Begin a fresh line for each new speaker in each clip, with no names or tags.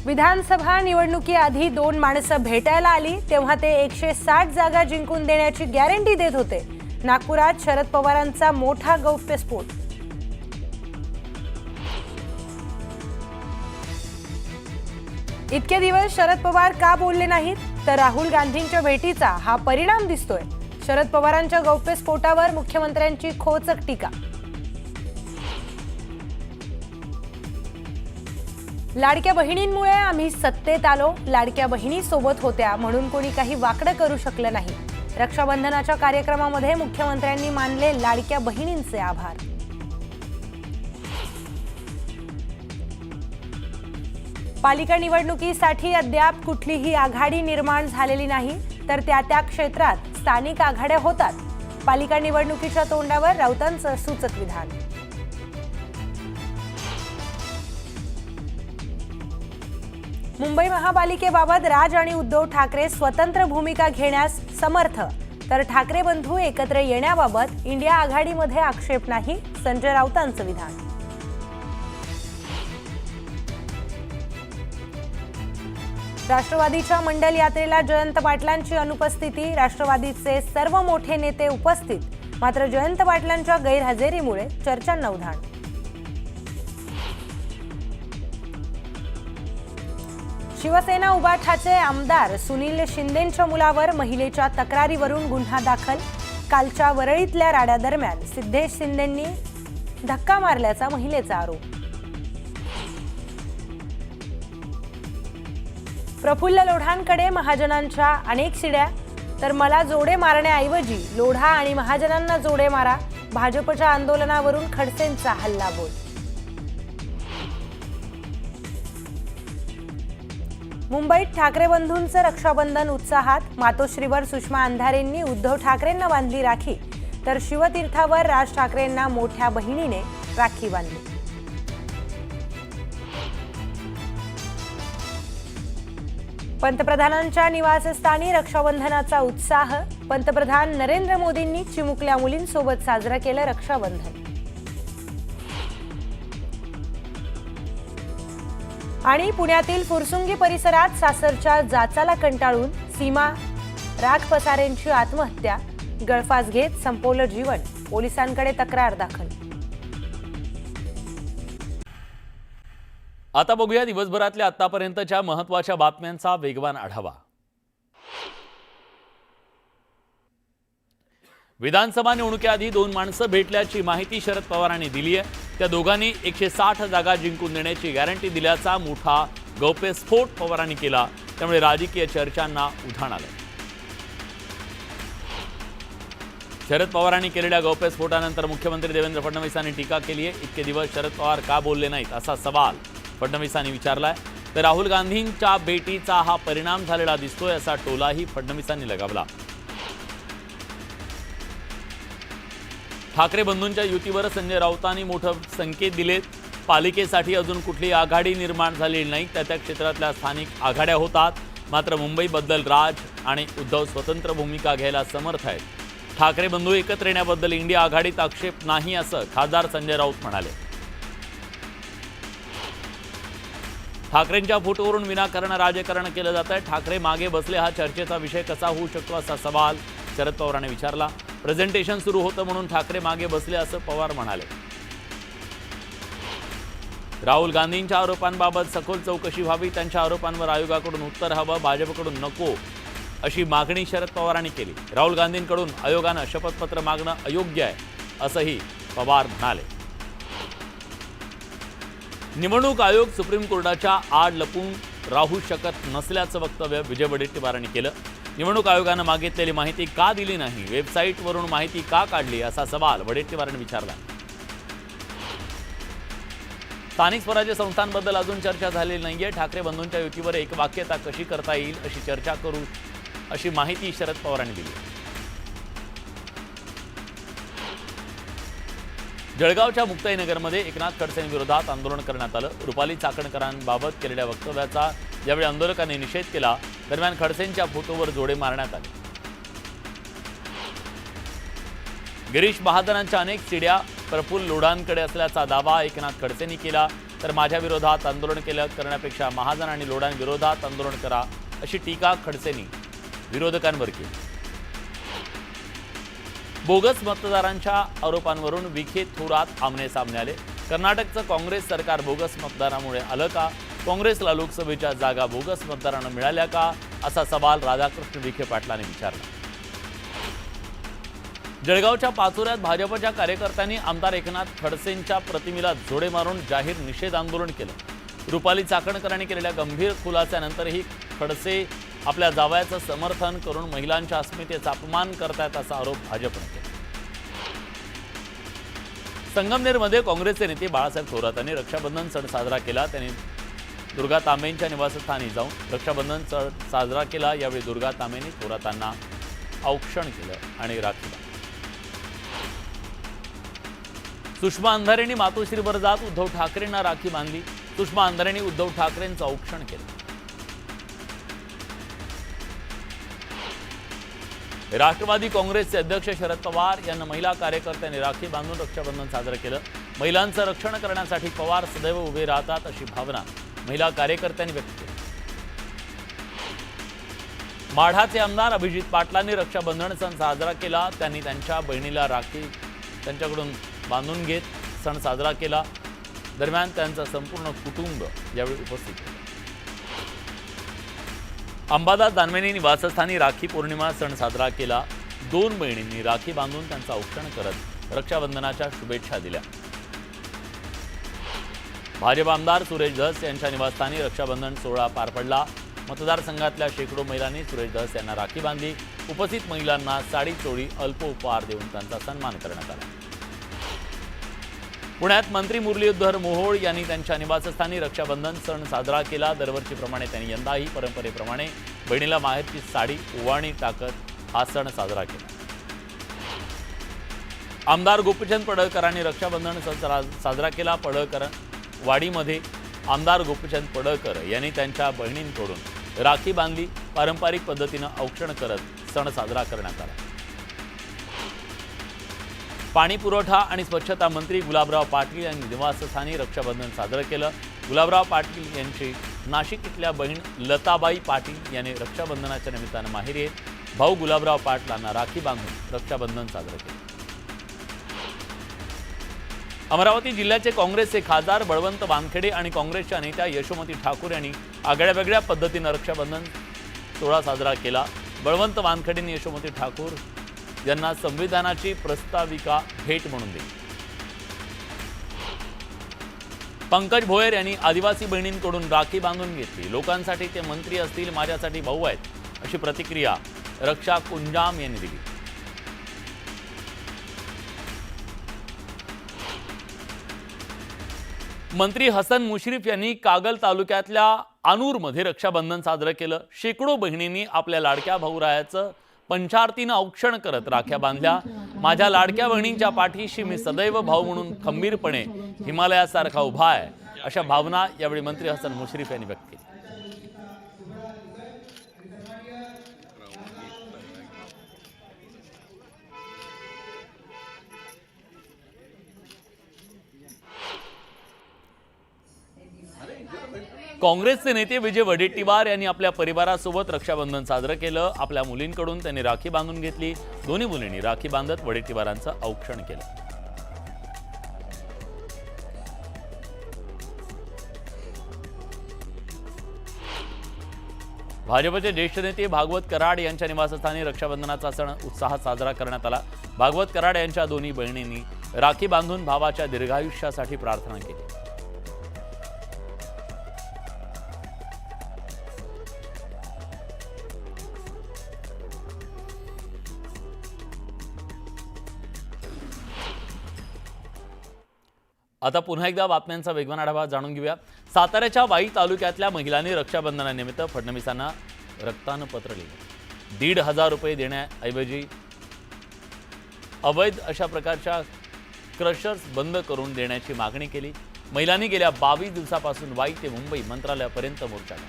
विधानसभा निवडणुकीआधी दोन माणसं भेटायला आली तेव्हा ते 160 जागा जिंकून देण्याची गॅरंटी देत होते। नागपुरात शरद पवारांचा मोठा गौप्यस्फोट। इतके दिवस शरद पवार का बोलले नाहीत, तर राहुल गांधींच्या भेटीचा हा परिणाम दिसतोय। शरद पवारांच्या गौप्यस्फोटावर मुख्यमंत्र्यांची खोचक टीका। लाडक्या बहिणींमुळे आम्ही सत्तेत आलो, लाडक्या बहिणी सोबत होत्या म्हणून कोणी काही वाकडं करू शकलं नाही। रक्षाबंधनाच्या कार्यक्रमामध्ये मुख्यमंत्र्यांनी मानले लाडक्या बहिणींचे आभार। पालिका निवडणुकीसाठी अद्याप कुठलीही आघाडी निर्माण झालेली नाही, तर त्या क्षेत्रात स्थानिक आघाड्या होतात। पालिका निवडणुकीच्या तोंडावर राऊतांचं सूचक विधान। मुंबई महापालिकेबाबत राज आणि उद्धव ठाकरे स्वतंत्र भूमिका घेण्यास समर्थ, तर ठाकरे बंधू एकत्र येण्याबाबत इंडिया आघाडीमध्ये आक्षेप नाही, संजय राऊतांचं विधान। राष्ट्रवादीच्या मंडल यात्रेला जयंत पाटलांची अनुपस्थिती, राष्ट्रवादीचे सर्व मोठे नेते उपस्थित, मात्र जयंत पाटलांच्या गैरहजेरीमुळे चर्चांना उधाण। शिवसेना उबाठाचे आमदार सुनील शिंदेंच्या मुलावर महिलेच्या तक्रारीवरून गुन्हा दाखल। कालच्या वरळीतल्या राड्यादरम्यान सिद्धेश शिंदेंनी धक्का मारल्याचा महिलेचा आरोप। प्रफुल्ल लोढांकडे महाजनांच्या अनेक शिड्या, तर मला जोडे मारण्याऐवजी लोढा आणि महाजनांना जोडे मारा। भाजपच्या आंदोलनावरून खडसेंचा हल्लाबोल। मुंबईत ठाकरे बंधूंचं रक्षाबंधन उत्साहात, मातोश्रीवर सुषमा अंधारेंनी उद्धव ठाकरेंना बांधली राखी, तर शिवतीर्थावर राज ठाकरेंना मोठ्या बहिणीने राखी बांधली। पंतप्रधानांच्या निवासस्थानी रक्षाबंधनाचा उत्साह, पंतप्रधान नरेंद्र मोदींनी चिमुकल्या मुलींसोबत साजरा केलं रक्षाबंधन। आणि पुण्यातील फुरसुंगी परिसरात सासरच्या जाचाला कंटाळून सीमा राख पसारेंची आत्महत्या, गळफास घेत संपवलं जीवन, पोलिसांकडे तक्रार दाखल।
आता बघूया दिवसभरातल्या आतापर्यंतच्या महत्त्वाच्या बातम्यांचा वेगवान आढावा। विधानसभा निवडणुकीआधी दोन माणसं भेटल्याची माहिती शरद पवारांनी दिली आहे। त्या दोघांनी 160 जागा जिंकून देण्याची गॅरंटी दिल्याचा मोठा गौप्यस्फोट पवारांनी केला, त्यामुळे राजकीय चर्चांना उधाण आलं। शरद पवारांनी केलेल्या गौप्यस्फोटानंतर मुख्यमंत्री देवेंद्र फडणवीसांनी टीका केली आहे। इतके दिवस शरद पवार का बोलले नाहीत असा सवाल फडणवीसांनी विचारलाय, तर राहुल गांधींच्या भेटीचा हा परिणाम झालेला दिसतोय असा टोलाही फडणवीसांनी लगावला। ठाकरे बंधूंच्या युतीवर संजय राऊतांनी मोठे संकेत दिलेत। पालिकेसाठी अजून कुठली आघाडी निर्माण झालेली नाही, त्या क्षेत्रातल्या स्थानिक आघाड्या होतात, मात्र मुंबईबद्दल राज आणि उद्धव स्वतंत्र भूमिका घ्यायला समर्थ आहेत। ठाकरे बंधू एकत्र येण्याबद्दल इंडिया आघाडीत आक्षेप नाही असं खासदार संजय राऊत म्हणाले। ठाकरेंच्या फोटोवरून विनाकारण राजकारण केलं जात आहे, ठाकरे मागे बसले हा चर्चेचा विषय कसा होऊ शकतो असा सवाल शरद पवारांनी विचारला। प्रेझेंटेशन सुरू होतं म्हणून ठाकरे मागे बसले असं पवार म्हणाले। राहुल गांधींच्या आरोपांबाबत सखोल चौकशी व्हावी, त्यांच्या आरोपांवर आयोगाकडून उत्तर हवं, भाजपकडून नको अशी मागणी शरद पवारांनी केली। राहुल गांधींकडून आयोगानं शपथपत्र मागणं अयोग्य आहे असंही पवार म्हणाले। निवडणूक आयोग सुप्रीम कोर्टाच्या आड लपून राहू शकत नसल्याचं वक्तव्य विजय वडेट्टीवारांनी केलं। निवडणूक आयोगानं मागितलेली माहिती का दिली नाही, वेबसाईटवरून माहिती का काढली असा सवाल वडेट्टीवारांनी विचारला। स्थानिक स्वराज्य संस्थांबद्दल अजून चर्चा झालेली नाहीये। ठाकरे बंधूंच्या युतीवर एकवाक्यता कशी करता येईल अशी चर्चा करू अशी माहिती शरद पवारांनी दिली। जळगावच्या मुक्ताईनगरमध्ये एकनाथ खडसेंविरोधात आंदोलन करण्यात आलं। रुपाली चाकणकरांबाबत केलेल्या वक्तव्याचा यावेळी आंदोलकांनी निषेध केला। दरम्यान खडसेंच्या फोटोवर जोडे मारण्यात आले। गिरीश महाजनांच्या अनेक चिड्या, प्रफुल्ल लोढांकडे असल्याचा दावा एकनाथ खडसेंनी केला. तर माझ्या विरोधात आंदोलन करण्यापेक्षा महाजन आणि लोढांविरोधात आंदोलन करा अशी टीका खडसेंनी विरोधकांवर केली. बोगस मतदारांच्या आरोपांवरून विखे थोरात आमने-सामने आले. कर्नाटकचं काँग्रेस सरकार बोगस मतदारामुळे आलं का? काँग्रेसला लोकसभेच्या जागा बोगस मतदारांना मिळाल्या का, असा सवाल राधाकृष्ण विखे पाटलांनी विचारला. जळगावच्या पाचोऱ्यात भाजपच्या कार्यकर्त्यांनी आमदार एकनाथ खडसेंच्या प्रतिमेला जोडे मारून जाहीर निषेध आंदोलन केलं. रुपाली चाकणकरांनी केलेल्या गंभीर खुलास्यानंतरही खडसे आपल्या जावयाचं समर्थन करून महिलांच्या अस्मितेचा अपमान करतायत असा आरोप भाजपने केला. संगमनेरमध्ये काँग्रेसचे नेते बाळासाहेब थोरातांनी रक्षाबंधन सण साजरा केला. त्यांनी दुर्गा तांबेंच्या निवासस्थानी जाऊन रक्षाबंधन सण साजरा केला. यावेळी दुर्गा तांबेंनी थोरातांना औक्षण केलं आणि राखी बांधली. सुषमा अंधारेंनी मातोश्रीवर जात उद्धव ठाकरेंना राखी बांधली. सुषमा अंधारेंनी उद्धव ठाकरेंचं औक्षण केलं. राष्ट्रवादी काँग्रेसचे अध्यक्ष शरद पवार यांना महिला कार्यकर्त्यांनी राखी बांधून रक्षाबंधन साजरं केलं. महिलांचं रक्षण करण्यासाठी पवार सदैव उभे राहतात अशी भावना महिला कार्यकर्त्यांनी व्यक्त केली. माढाचे आमदार अभिजित पाटलांनी रक्षाबंधन सण साजरा केला. त्यांनी त्यांच्या बहिणीला राखी त्यांच्याकडून बांधून घेत सण साजरा केला. दरम्यान त्यांचं संपूर्ण कुटुंब यावेळी उपस्थित होतं. अंबादास दानवेंनी निवासस्थानी राखी पौर्णिमा सण साजरा केला. दोन बहिणींनी राखी बांधून त्यांचं औक्षण करत रक्षाबंधनाच्या शुभेच्छा दिल्या. भाजप आमदार सुरेश धस यांच्या निवासस्थानी रक्षाबंधन सोहळा पार पडला. मतदारसंघातल्या शेकडो महिलांनी सुरेश धस यांना राखी बांधली. उपस्थित महिलांना साडी चोळी अल्प उपहार देऊन त्यांचा सन्मान करण्यात आला. पुण्यात मंत्री मुरलीधर मोहोळ यांनी त्यांच्या निवासस्थानी रक्षाबंधन सण साजरा केला. दरवर्षीप्रमाणे त्यांनी यंदाही परंपरेप्रमाणे बहिणीला माहेरची साडी ओवाळणी टाकत हा सण साजरा केला. आमदार गोपीचंद पडळकरांनी रक्षाबंधन सण साजरा केला. पडळकर वाडीमध्ये आमदार गोपीचंद पडळकर यांनी त्यांच्या बहिणींकडून राखी बांधली. पारंपरिक पद्धतीनं औक्षण करत सण साजरा करण्यात आला. पाणी पुरवठा आणि स्वच्छता मंत्री गुलाबराव पाटील यांनी निवासस्थानी रक्षाबंधन साजरं केलं. गुलाबराव पाटील यांची नाशिक इथल्या बहीण लताबाई पाटील यांनी रक्षाबंधनाच्या निमित्तानं माहेरी येत भाऊ गुलाबराव पाटलांना राखी बांधून रक्षाबंधन साजरं केलं. अमरावती जिल्ह्याचे काँग्रेसचे खासदार बळवंत वानखेडे आणि काँग्रेसच्या नेत्या यशोमती ठाकूर यांनी आगळ्यावेगळ्या पद्धतीनं रक्षाबंधन सोहळा साजरा केला. बळवंत वानखेडेंनी यशोमती ठाकूर यांना संविधानाची प्रस्ताविका भेट म्हणून दिली. पंकज भोयर यांनी आदिवासी बहिणींकडून राखी बांधून घेतली. लोकांसाठी ते मंत्री असतील, माझ्यासाठी भाऊ आहेत, अशी प्रतिक्रिया रक्षा कुंजाम यांनी दिली. मंत्री हसन मुश्रीफ यांनी कागल तालुक्यातल्या अनूरमध्ये रक्षाबंधन साजरं केलं. शेकडो बहिणींनी आपल्या लाडक्या भाऊरायाचं पंचारतीनं औक्षण करत राख्या बांधल्या. माझ्या लाडक्या बहिणींच्या पाठीशी मी सदैव भाऊ म्हणून खंबीरपणे हिमालयासारखा उभा आहे, अशा भावना यावेळी मंत्री हसन मुश्रीफ यांनी व्यक्त केली. काँग्रेसचे नेते विजय वडेट्टीवार यांनी आपल्या परिवारासोबत रक्षाबंधन साजरं केलं. आपल्या मुलींकडून त्यांनी राखी बांधून घेतली. दोन्ही मुलींनी राखी बांधत वडेट्टीवारांचं औक्षण केलं. भाजपचे ज्येष्ठ नेते भागवत कराड यांच्या निवासस्थानी रक्षाबंधनाचा सण उत्साहात साजरा करण्यात आला. भागवत कराड यांच्या दोन्ही बहिणींनी राखी बांधून भावाच्या दीर्घायुष्यासाठी प्रार्थना केली. आता पुन्हा एकदा बातम्यांचा वेगवान आढावा जाणून घेऊया. साताऱ्याच्या वाई तालुक्यातल्या महिलांनी रक्षाबंधनानिमित्त फडणवीसांना रक्तानं पत्र लिहिलं. 1,500 रुपये देण्याऐवजी अवैध अशा प्रकारच्या क्रशर्स बंद करून देण्याची मागणी केली. महिलांनी गेल्या 22 दिवसापासून वाई ते मुंबई मंत्रालयापर्यंत मोर्चा काढला.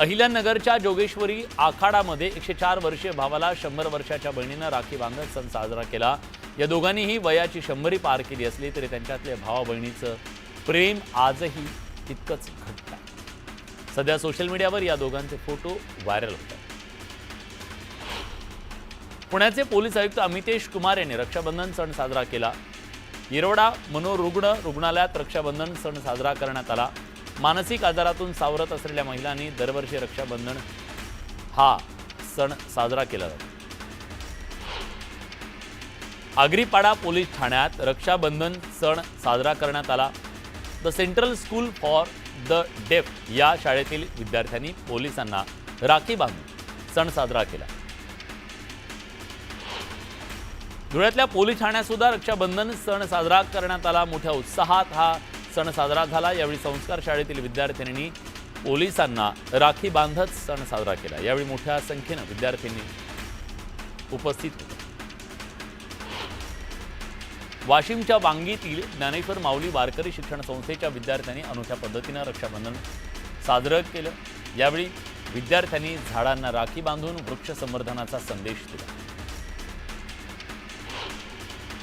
अहिल्यानगरच्या जोगेश्वरी आखाडामध्ये 104 वर्षीय भावाला 100 वर्षाच्या बहिणीनं राखी बांधत सण साजरा केला। या दोघांनीही वयाची 100 पार केली असली तरी त्यांच्यातले भावा बहिणीचं प्रेम आजही तितकंच घट्ट आहे। सध्या सोशल मीडियावर या दोघांचे फोटो व्हायरल होत आहेत। पुण्याचे पोलीस आयुक्त अमितेश कुमार यांनी रक्षाबंधन सण साजरा केला। येरवडा मनोरुग्ण रुग्णालयात रक्षाबंधन सण साजरा करण्यात आला। मानसिक आजारातून सावरत असलेल्या महिलांनी दरवर्षी रक्षाबंधन हा सण साजरा केला जातो। आगरीपाडा पोलीस ठाण्यात रक्षाबंधन सण साजरा करण्यात आला। The central school for the डेफ या शाळेतील विद्यार्थ्यांनी पोलिसांना राखी बांधून सण साजरा केला। धुळ्यातल्या पोलीस ठाण्यात सुद्धा रक्षाबंधन सण साजरा करण्यात आला। मोठ्या उत्साहात हा सण साजरा झाला। यावेळी संस्कार शाळेतील विद्यार्थ्यांनी पोलिसांना राखी बांधत सण साजरा केला। यावेळी मोठ्या संख्येने विद्यार्थ्यांनी उपस्थित होते। वाशिमच्या वांगीतील ज्ञानेश्वर माऊली वारकरी शिक्षण संस्थेच्या विद्यार्थ्यांनी अनोख्या पद्धतीने रक्षाबंधन साजरं केलं। यावेळी विद्यार्थ्यांनी झाडांना राखी बांधून वृक्ष संवर्धनाचा संदेश दिला।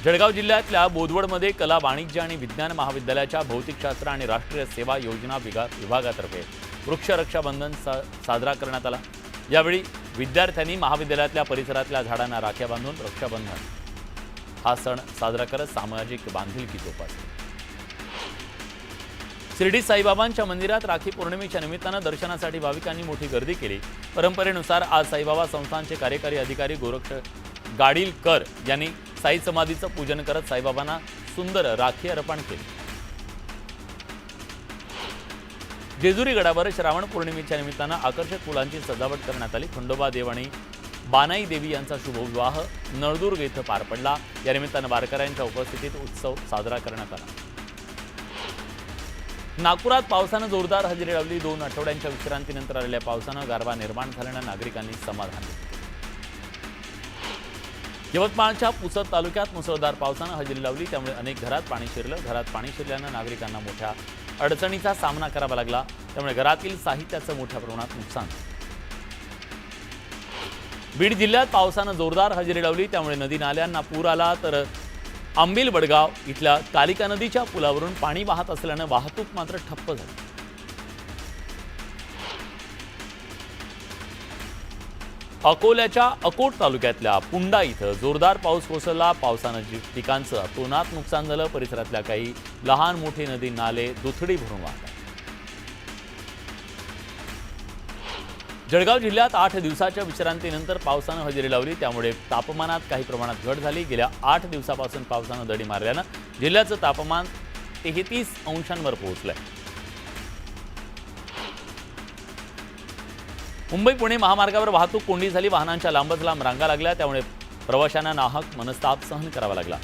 जळगाव जिल्ह्यातल्या बोदवडमध्ये कला वाणिज्य आणि विज्ञान महाविद्यालयाच्या भौतिकशास्त्र आणि राष्ट्रीय सेवा योजना विभागातर्फे वृक्ष रक्षाबंधन साजरा करण्यात आला। यावेळी विद्यार्थ्यांनी महाविद्यालयातल्या परिसरातल्या झाडांना राख्या बांधून रक्षाबंधन हा सण साजरा करत सामाजिक बांधिलकी जोपासली। शिर्डी साईबाबांच्या मंदिरात राखी पौर्णिमेच्या निमित्तानं दर्शनासाठी भाविकांनी मोठी गर्दी केली। परंपरेनुसार आज साईबाबा संस्थानचे कार्यकारी अधिकारी गोरक्ष गाडीलकर यांनी साई समाधीचं पूजन करत साईबाबांना सुंदर राखी अर्पण केली। जेजुरी गडावर श्रावण पौर्णिमेच्या निमित्तानं आकर्षक फुलांची सजावट करण्यात आली। खंडोबा देव आणि बानाई देवी यांचा शुभविवाह नळदुर्ग येथे पार पडला। या निमित्तानं वारकऱ्यांच्या उपस्थितीत उत्सव साजरा करण्यात आला। नागपुरात पावसानं जोरदार हजेरी लावली। 2 आठवड्यांच्या विश्रांतीनंतर आलेल्या पावसानं गारवा निर्माण झाल्यानं नागरिकांनी समाधान व्यक्त केलं। यवतमाळच्या पुसद तालुक्यात मुसळधार पावसानं हजेरी लावली। त्यामुळे अनेक घरात पाणी शिरलं। घरात पाणी शिरल्यानं नागरिकांना मोठ्या अडचणीचा सामना करावा लागला। त्यामुळे घरातील साहित्याचं मोठ्या प्रमाणात नुकसान झालं। बीड जिल्ह्यात पावसानं जोरदार हजेरी लावली। त्यामुळे नदी नाल्यांना पूर आला। तर आंबिल बडगाव इथल्या कालिका नदीच्या पुलावरून पाणी वाहत असल्यानं वाहतूक मात्र ठप्प झाली। अकोल्याच्या अकोट तालुक्यातल्या पुंडा इथं जोरदार पाऊस कोसळला। पावसानं पिकांचं अतोनात नुकसान झालं। परिसरातल्या काही लहान मोठी नदी नाले दुथडी भरून वाहतात। जळगाव जिल्ह्यात 8 दिवसाच्या विश्रांतीनंतर पावसानं हजेरी लावली। त्यामुळे तापमानात काही प्रमाणात घट झाली। गेल्या 8 दिवसापासून पावसानं दडी मारल्यानं जिल्ह्याचं तापमान 33 अंशांवर पोहोचलंय। मुंबई पुणे महामार्गावर वाहतूक कोंडी झाली। वाहनांच्या लांबच लांब रांगा लागल्या। त्यामुळे प्रवाशांना नाहक मनस्ताप सहन करावा लागला।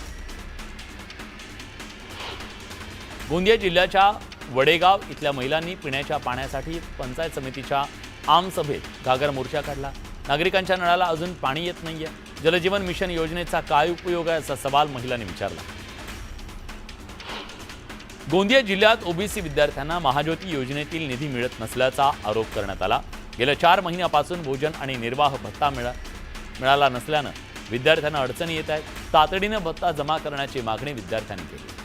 गोंदिया जिल्ह्याच्या वडेगाव इथल्या महिलांनी पिण्याच्या पाण्यासाठी पंचायत समितीच्या आमसभेत घागर मोर्चा काढला। नागरिकांच्या नळाला अजून पाणी येत नाहीये। जलजीवन मिशन योजनेचा काय उपयोग आहे असा सवाल महिलांनी विचारला। गोंदिया जिल्ह्यात ओबीसी विद्यार्थ्यांना महाज्योती योजनेतील निधी मिळत नसल्याचा आरोप करण्यात आला। गेल्या 4 महिन्यापासून भोजन आणि निर्वाह भत्ता मिळाला नसल्यानं विद्यार्थ्यांना अडचणी येत आहेत। तातडीनं भत्ता जमा करण्याची मागणी विद्यार्थ्यांनी केली।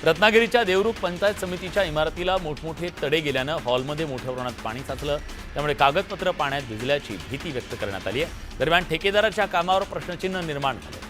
रत्नागिरीच्या देवरुख पंचायत समितीच्या इमारतीला मोठमोठे तडे गेल्यानं हॉलमध्ये मोठ्या प्रमाणात पाणी साचलं। त्यामुळे कागदपत्र पाण्यात भिजल्याची भीती व्यक्त करण्यात आली आहे। दरम्यान ठेकेदाराच्या कामावर प्रश्नचिन्ह निर्माण झाले।